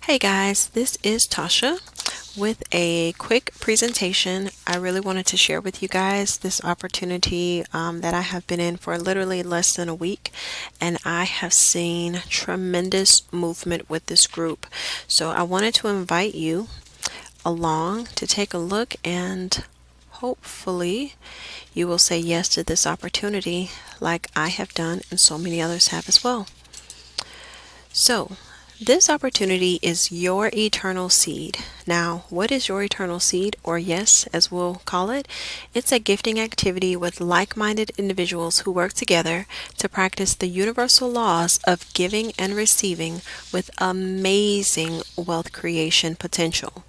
Hey guys, this is Tasha with a quick presentation. I really wanted to share with you guys this opportunity that I have been in for literally less than a week, and I have seen tremendous movement with this group. So I wanted to invite you along to take a look, and hopefully you will say yes to this opportunity like I have done and so many others have as well. So, this opportunity is your eternal seed. Now, what is your eternal seed, or Y.E.S, as we'll call it? It's a gifting activity with like-minded individuals who work together to practice the universal laws of giving and receiving with amazing wealth creation potential.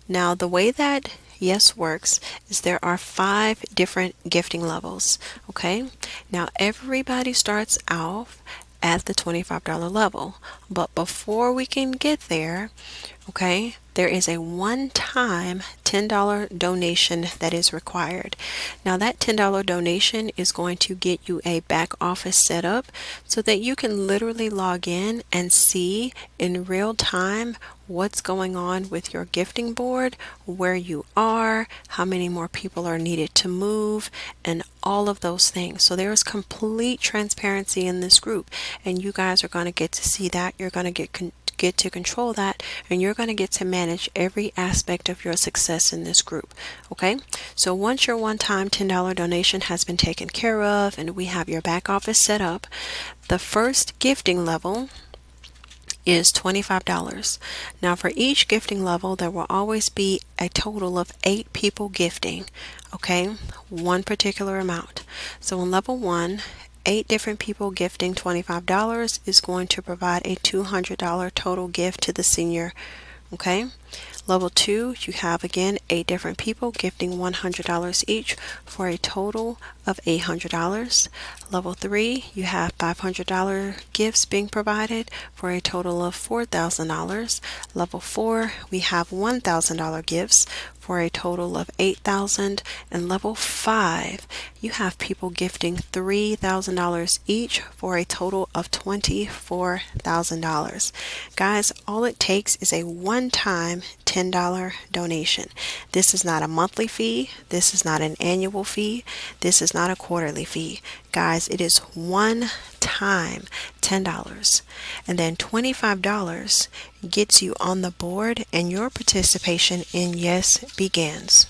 Now, the way that Y.E.S works is there are 5 different gifting levels. Okay, now everybody starts off at the $25 level, but before we can get there, okay, there is a one-time $10 donation that is required. Now that $10 donation is going to get you a back office setup so that you can literally log in and see in real time what's going on with your gifting board, where you are, how many more people are needed to move, and all of those things. So there's complete transparency in this group, and you guys are going to get to see that. You're going to get to control that, and you're going to get to manage every aspect of your success in this group. Okay, so once your one-time $10 donation has been taken care of and we have your back office set up, the first gifting level is $25. Now for each gifting level there will always be a total of 8 people gifting, okay, one particular amount. So in level 1, 8 different people gifting $25 is going to provide a $200 total gift to the senior. Okay, level 2, you have again 8 different people gifting $100 each for a total of $800. Level 3, you have $500 gifts being provided for a total of $4,000. Level 4, we have $1,000 gifts for a total of $8,000. And level 5, you have people gifting $3,000 each for a total of $24,000. Guys, all it takes is a one-time $10 donation. This is not a monthly fee. This is not an annual fee. This is not a quarterly fee. Guys, it is one time $10, and then $25 gets you on the board and your participation in Y.E.S begins.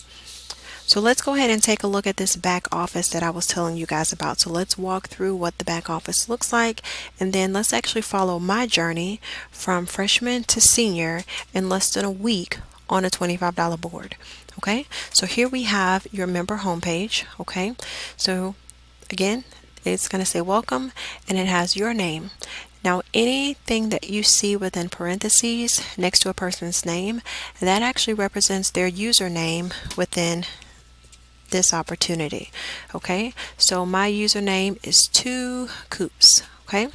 So let's go ahead and take a look at this back office that I was telling you guys about. So let's walk through what the back office looks like, and then let's actually follow my journey from freshman to senior in less than a week on a $25 board. Okay, so here we have your member homepage. Okay, so again, it's going to say welcome, and it has your name. Now anything that you see within parentheses next to a person's name, that actually represents their username within this opportunity. Okay, so my username is 2coops. Okay,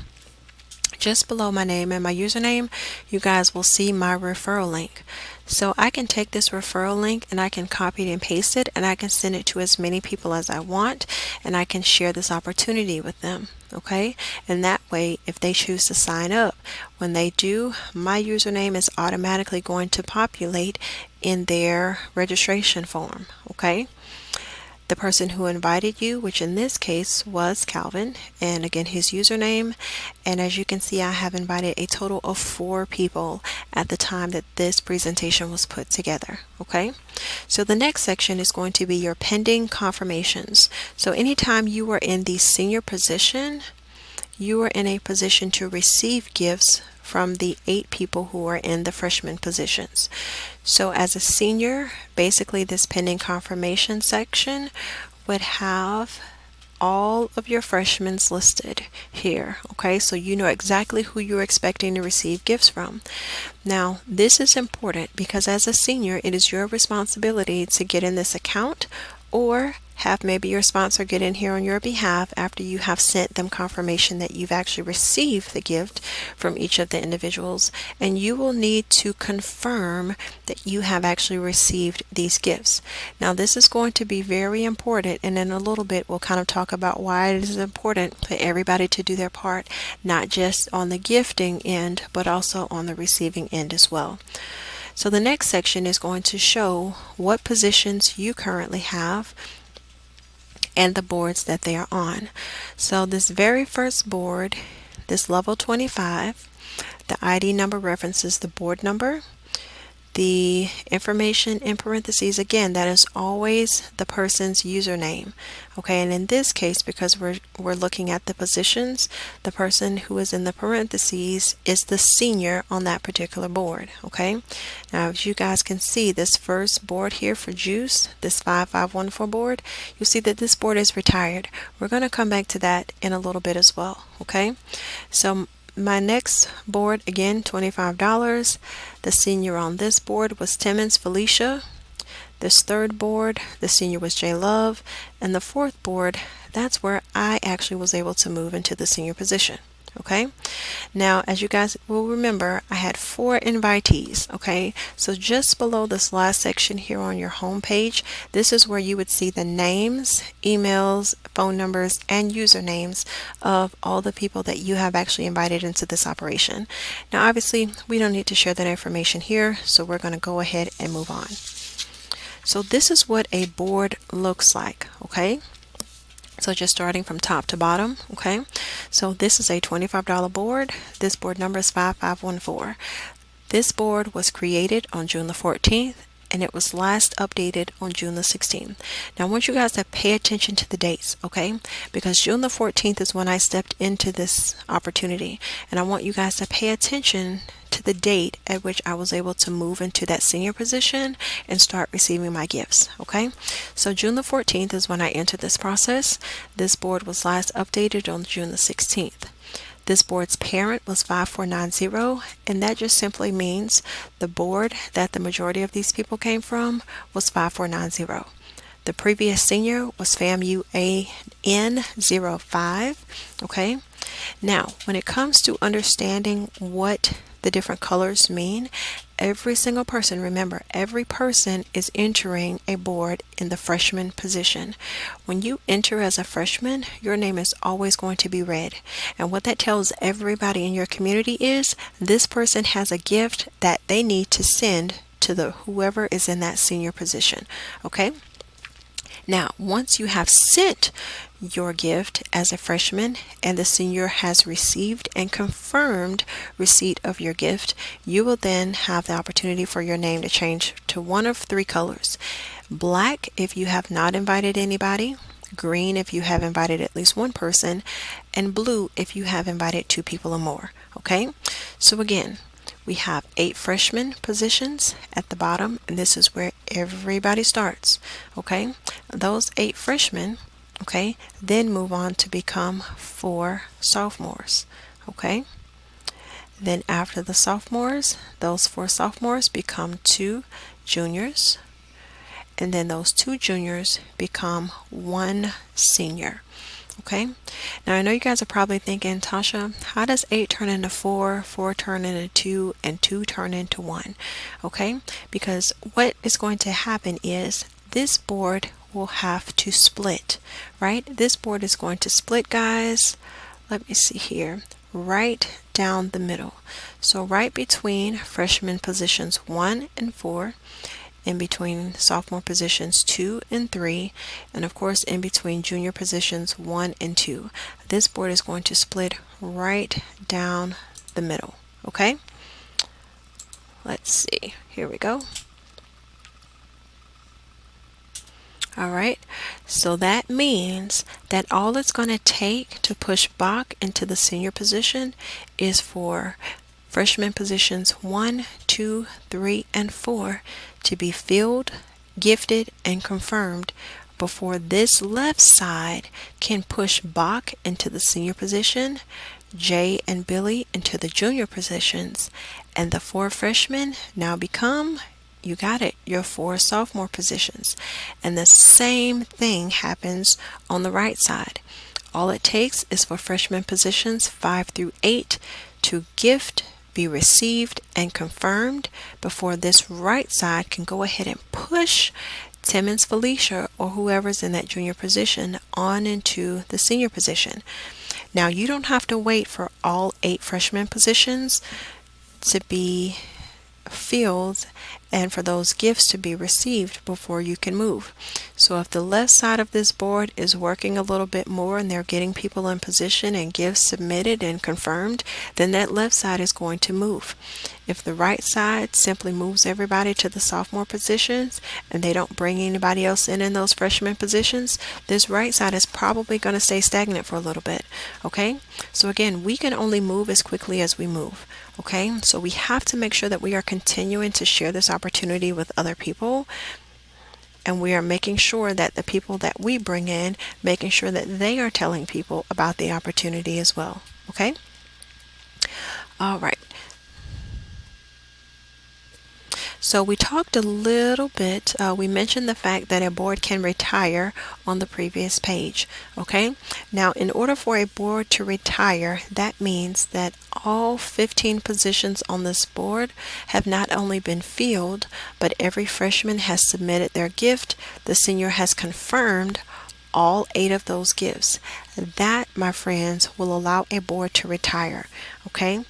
just below my name and my username, you guys will see my referral link. So I can take this referral link and I can copy it and paste it, and I can send it to as many people as I want, and I can share this opportunity with them. Okay, and that way if they choose to sign up, when they do, my username is automatically going to populate in their registration form. Okay, the person who invited you, which in this case was Calvin, and again his username, and as you can see I have invited a total of 4 people at the time that this presentation was put together. Okay, so the next section is going to be your pending confirmations. So anytime you are in the senior position, you are in a position to receive gifts from the 8 people who are in the freshman positions. So as a senior, basically this pending confirmation section would have all of your freshmen listed here. Okay, so you know exactly who you're expecting to receive gifts from. Now this is important because as a senior it is your responsibility to get in this account or have maybe your sponsor get in here on your behalf after you have sent them confirmation that you've actually received the gift from each of the individuals, and you will need to confirm that you have actually received these gifts. Now this is going to be very important, and in a little bit we'll kind of talk about why it is important for everybody to do their part, not just on the gifting end but also on the receiving end as well. So the next section is going to show what positions you currently have and the boards that they are on. So this very first board, this level 25, the ID number references the board number. The information in parentheses, again, that is always the person's username. Okay, and in this case, because we're looking at the positions, the person who is in the parentheses is the senior on that particular board. Okay, now as you guys can see, this first board here for Juice, this 5514 board, you'll see that this board is retired. We're going to come back to that in a little bit as well. Okay, so my next board, again, $25. The senior on this board was Timmons Felicia. This third board, the senior was J Love. And the fourth board, that's where I actually was able to move into the senior position. Okay, now as you guys will remember, I had 4 invitees. Okay, so just below this last section here on your home page, this is where you would see the names, emails, phone numbers, and usernames of all the people that you have actually invited into this operation. Now obviously we don't need to share that information here, so we're going to go ahead and move on. So this is what a board looks like. Okay, so just starting from top to bottom. Okay, so this is a $25 board. This board number is 5514. This board was created on June the 14th, and it was last updated on June the 16th. Now I want you guys to pay attention to the dates, okay? Because June the 14th is when I stepped into this opportunity, and I want you guys to pay attention to the date at which I was able to move into that senior position and start receiving my gifts. Okay, so June the 14th is when I entered this process. This board was last updated on June the 16th. This board's parent was 5490, and that just simply means the board that the majority of these people came from was 5490. The previous senior was FAMUAN05. Okay, now when it comes to understanding what the different colors mean, every single person, remember, every person is entering a board in the freshman position. When you enter as a freshman, your name is always going to be red, and what that tells everybody in your community is this person has a gift that they need to send to the whoever is in that senior position. Okay, now once you have sent your gift as a freshman and the senior has received and confirmed receipt of your gift, you will then have the opportunity for your name to change to one of 3 colors. Black if you have not invited anybody, green if you have invited at least 1 person, and blue if you have invited 2 people or more. Okay, so again, we have 8 freshman positions at the bottom, and this is where everybody starts. Okay, those 8 freshmen, okay, then move on to become 4 sophomores. Okay, then after the sophomores, those 4 sophomores become 2 juniors, and then those 2 juniors become 1 senior. Okay, now I know you guys are probably thinking, Tasha, how does 8 turn into 4, 4 turn into 2, and 2 turn into 1? Okay, because what is going to happen is this board will have to split, right? This board is going to split, guys. Let me see here, right down the middle. So right between freshman positions 1 and 4, in between sophomore positions 2 and 3, and of course in between junior positions 1 and 2. This board is going to split right down the middle. Okay, let's see, here we go. Alright, so that means that all it's going to take to push Bach into the senior position is for freshman positions 1, 2, 3, and 4 to be filled, gifted, and confirmed before this left side can push Bach into the senior position, Jay and Billy into the junior positions, and the 4 freshmen now become You got it, your 4 sophomore positions. And the same thing happens on the right side. All it takes is for freshman positions 5 through 8 to gift, be received, and confirmed before this right side can go ahead and push Timmons Felicia or whoever's in that junior position on into the senior position. Now, you don't have to wait for all 8 freshman positions to be filled and for those gifts to be received before you can move. So if the left side of this board is working a little bit more and they're getting people in position and gifts submitted and confirmed, then that left side is going to move. If the right side simply moves everybody to the sophomore positions and they don't bring anybody else in those freshman positions, this right side is probably going to stay stagnant for a little bit. Okay, so again, we can only move as quickly as we move. Okay, so we have to make sure that we are continuing to share this opportunity with other people, and we are making sure that the people that we bring in, making sure that they are telling people about the opportunity as well. Okay, all right. So we talked a little bit, we mentioned the fact that a board can retire on the previous page. Okay, now in order for a board to retire, that means that all 15 positions on this board have not only been filled, but every freshman has submitted their gift. The senior has confirmed all 8 of those gifts. That, my friends, will allow a board to retire. Okay,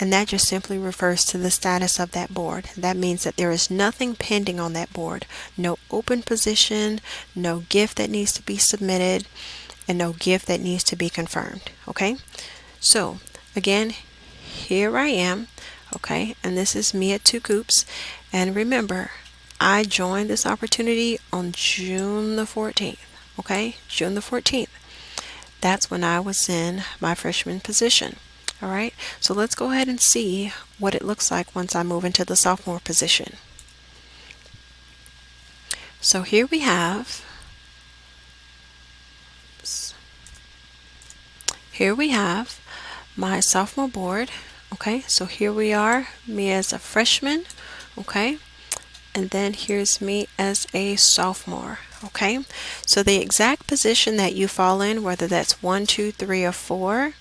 and that just simply refers to the status of that board. That means that there is nothing pending on that board. No open position, no gift that needs to be submitted, and no gift that needs to be confirmed. Okay? So, again, here I am. Okay? And this is me at 2 Coops. And remember, I joined this opportunity on June the 14th. Okay? June the 14th. That's when I was in my freshman position. All right, so let's go ahead and see what it looks like once I move into the sophomore position. So here we have, my sophomore board. Okay, so here we are, me as a freshman. Okay, and then here's me as a sophomore. Okay, so the exact position that you fall in, whether that's 1, 2, 3, or 4,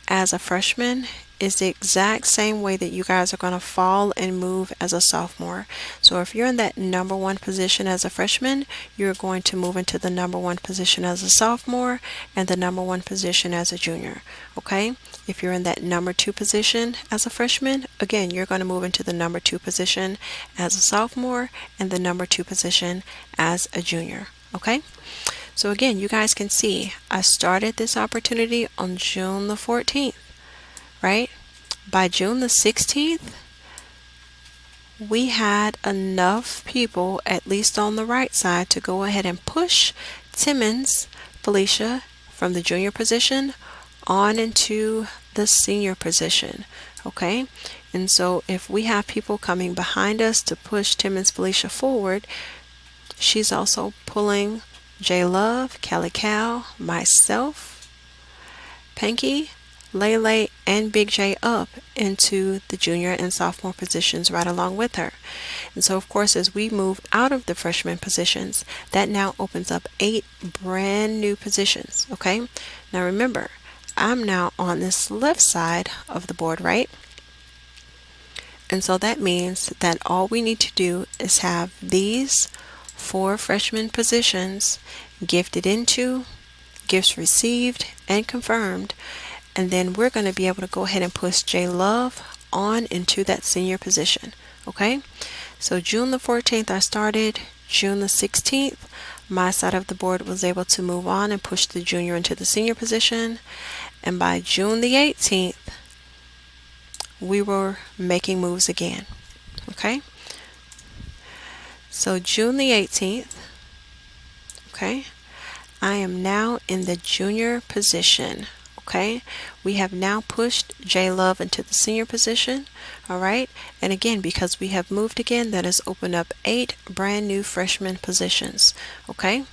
as a freshman is the exact same way that you guys are going to fall and move as a sophomore. So if you're in that number 1 position as a freshman, you're going to move into the number 1 position as a sophomore and the number 1 position as a junior. Okay? If you're in that number 2 position as a freshman, again, you're going to move into the number 2 position as a sophomore and the number 2 position as a junior. Okay? So again, you guys can see I started this opportunity on June the 14th, right? By June the 16th, we had enough people, at least on the right side, to go ahead and push Timmons Felicia from the junior position on into the senior position. Okay? And so if we have people coming behind us to push Timmons Felicia forward, she's also pulling J Love, Cali Cal, myself, Panky, Lele, and Big J up into the junior and sophomore positions right along with her. And so, of course, as we move out of the freshman positions, that now opens up 8 brand new positions. Okay? Now remember, I'm now on this left side of the board, right? And so that means that all we need to do is have these 4 freshman positions gifted into, gifts received, and confirmed, and then we're going to be able to go ahead and push J Love on into that senior position. Okay, so June the 14th I started. June the 16th, my side of the board was able to move on and push the junior into the senior position, and by June the 18th we were making moves again. Okay, so June the 18th, okay, I am now in the junior position. Okay, we have now pushed J Love into the senior position. All right, and again, because we have moved again, that has opened up 8 brand new freshman positions. Okay,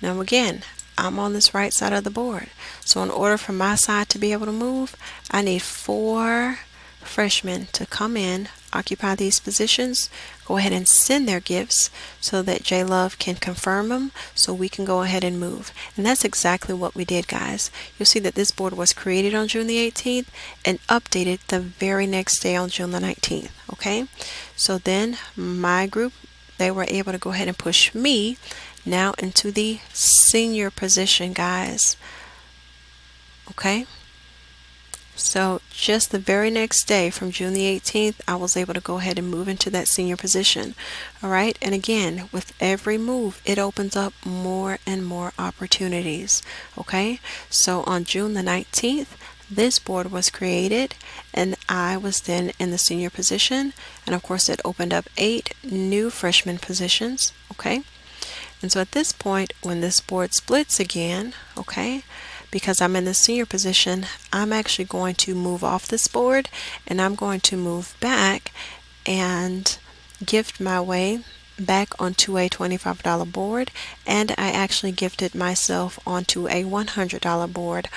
now again, I'm on this right side of the board. So in order for my side to be able to move, I need 4 freshmen to come in occupy these positions, go ahead and send their gifts so that J Love can confirm them so we can go ahead and move. And that's exactly what we did, guys. You'll see that this board was created on June the 18th and updated the very next day on June the 19th. Okay, so then my group, they were able to go ahead and push me now into the senior position, guys. Okay, so just the very next day from June the 18th, I was able to go ahead and move into that senior position. All right, and again, with every move, it opens up more and more opportunities. Okay, so on June the 19th, this board was created and I was then in the senior position, and of course it opened up 8 new freshman positions. Okay, and so at this point, when this board splits again, okay, because I'm in the senior position, I'm actually going to move off this board and I'm going to move back and gift my way back onto a $25 board, and I actually gifted myself onto a $100 board,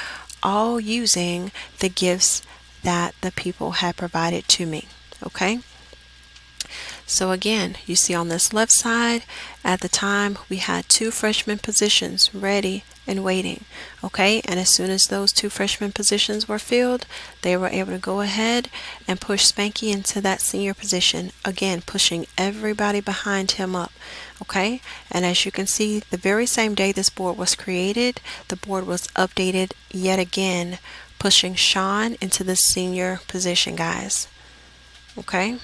all using the gifts that the people had provided to me. Okay, so again, you see on this left side, at the time we had 2 freshman positions ready and waiting. Okay, and as soon as those 2 freshman positions were filled, they were able to go ahead and push Spanky into that senior position, again pushing everybody behind him up. Okay, and as you can see, the very same day this board was created, the board was updated yet again, pushing Sean into the senior position, guys. Okay,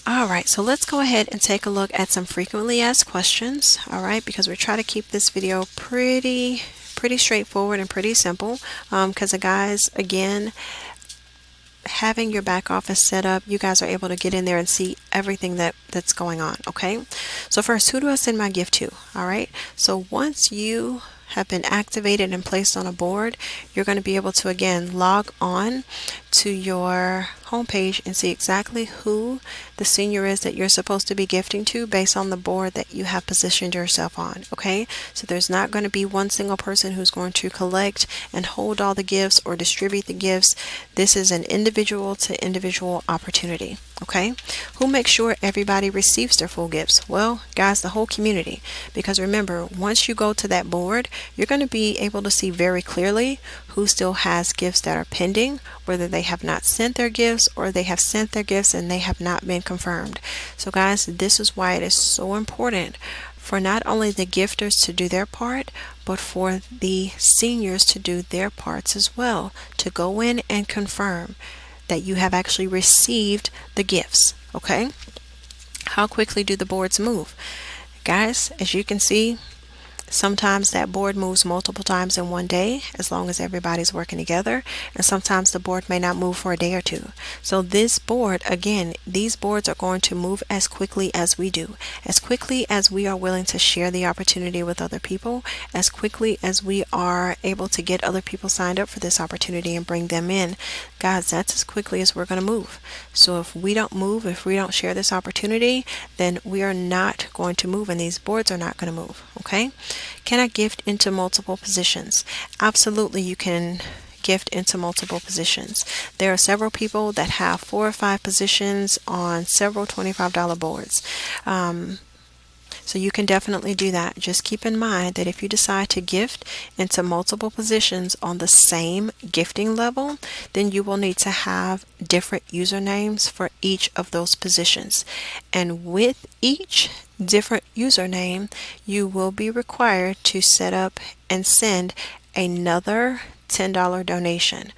all right, so let's go ahead and take a look at some frequently asked questions. All right, because we try to keep this video pretty straightforward and pretty simple, because the guys, again, having your back office set up, you guys are able to get in there and see everything that's going on. Okay, so first, who do I send my gift to? All right, so once you have been activated and placed on a board, you're going to be able to again log on to your homepage and see exactly who the senior is that you're supposed to be gifting to based on the board that you have positioned yourself on. Okay, so there's not going to be one single person who's going to collect and hold all the gifts or distribute the gifts. This is an individual to individual opportunity. Okay, who makes sure everybody receives their full gifts? Well, guys, the whole community, because remember, once you go to that board, you're going to be able to see very clearly who still has gifts that are pending, whether they have not sent their gifts or they have sent their gifts and they have not been confirmed. So guys, this is why it is so important for not only the gifters to do their part, but for the seniors to do their parts as well, to go in and confirm that you have actually received the gifts. Okay, how quickly do the boards move? Guys, as you can see, sometimes that board moves multiple times in one day as long as everybody's working together, and sometimes the board may not move for a day or two. So this board, again, these boards are going to move as quickly as we do, as quickly as we are willing to share the opportunity with other people, as quickly as we are able to get other people signed up for this opportunity and bring them in. Guys, that's as quickly as we're going to move. So if we don't move, if we don't share this opportunity, then we are not going to move and these boards are not going to move. Okay, can I gift into multiple positions? Absolutely, you can gift into multiple positions. There are several people that have 4 or 5 positions on several $25 boards. So you can definitely do that. Just keep in mind that if you decide to gift into multiple positions on the same gifting level, then you will need to have different usernames for each of those positions. And with each different username, you will be required to set up and send another $10 donation,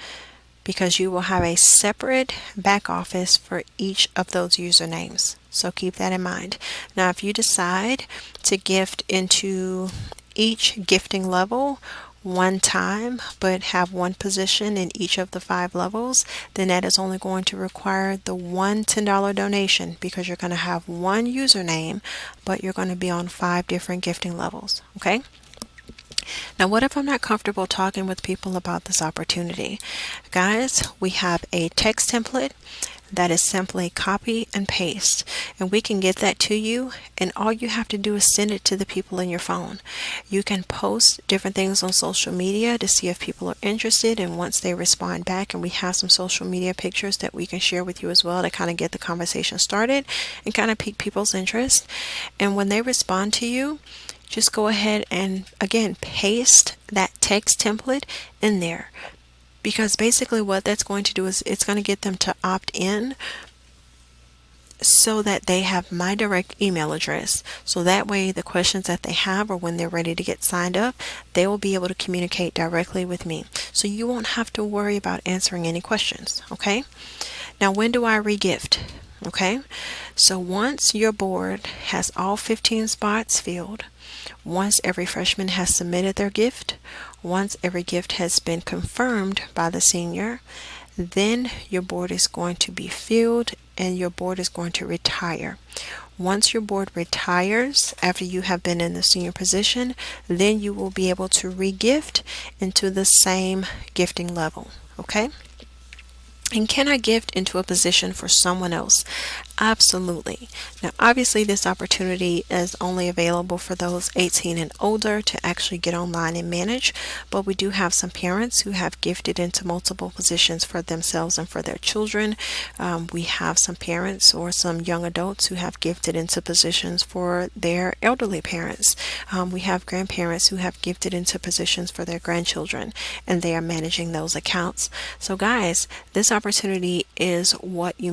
because you will have a separate back office for each of those usernames. So keep that in mind. Now, if you decide to gift into each gifting level one time, but have one position in each of the 5 levels, then that is only going to require the one $10 donation, because you're going to have one username, but you're going to be on 5 different gifting levels. Okay? Now, what if I'm not comfortable talking with people about this opportunity? Guys, we have a text template that is simply copy and paste, and we can get that to you, and all you have to do is send it to the people in your phone. You can post different things on social media to see if people are interested, and once they respond back, and we have some social media pictures that we can share with you as well to kind of get the conversation started and kind of pique people's interest. And when they respond to you, just go ahead and again paste that text template in there, because basically what that's going to do is it's going to get them to opt in so that they have my direct email address. So that way the questions that they have, or when they're ready to get signed up, they will be able to communicate directly with me. So you won't have to worry about answering any questions, okay? Now, when do I regift? Okay, so once your board has all 15 spots filled, once every freshman has submitted their gift, once every gift has been confirmed by the senior, then your board is going to be filled and your board is going to retire. Once your board retires, after you have been in the senior position, then you will be able to regift into the same gifting level. Okay? And can I gift into a position for someone else? Absolutely. Now, obviously, this opportunity is only available for those 18 and older to actually get online and manage, but we do have some parents who have gifted into multiple positions for themselves and for their children. We have some parents or some young adults who have gifted into positions for their elderly parents. We have grandparents who have gifted into positions for their grandchildren, and they are managing those accounts. So, guys, this opportunity is what you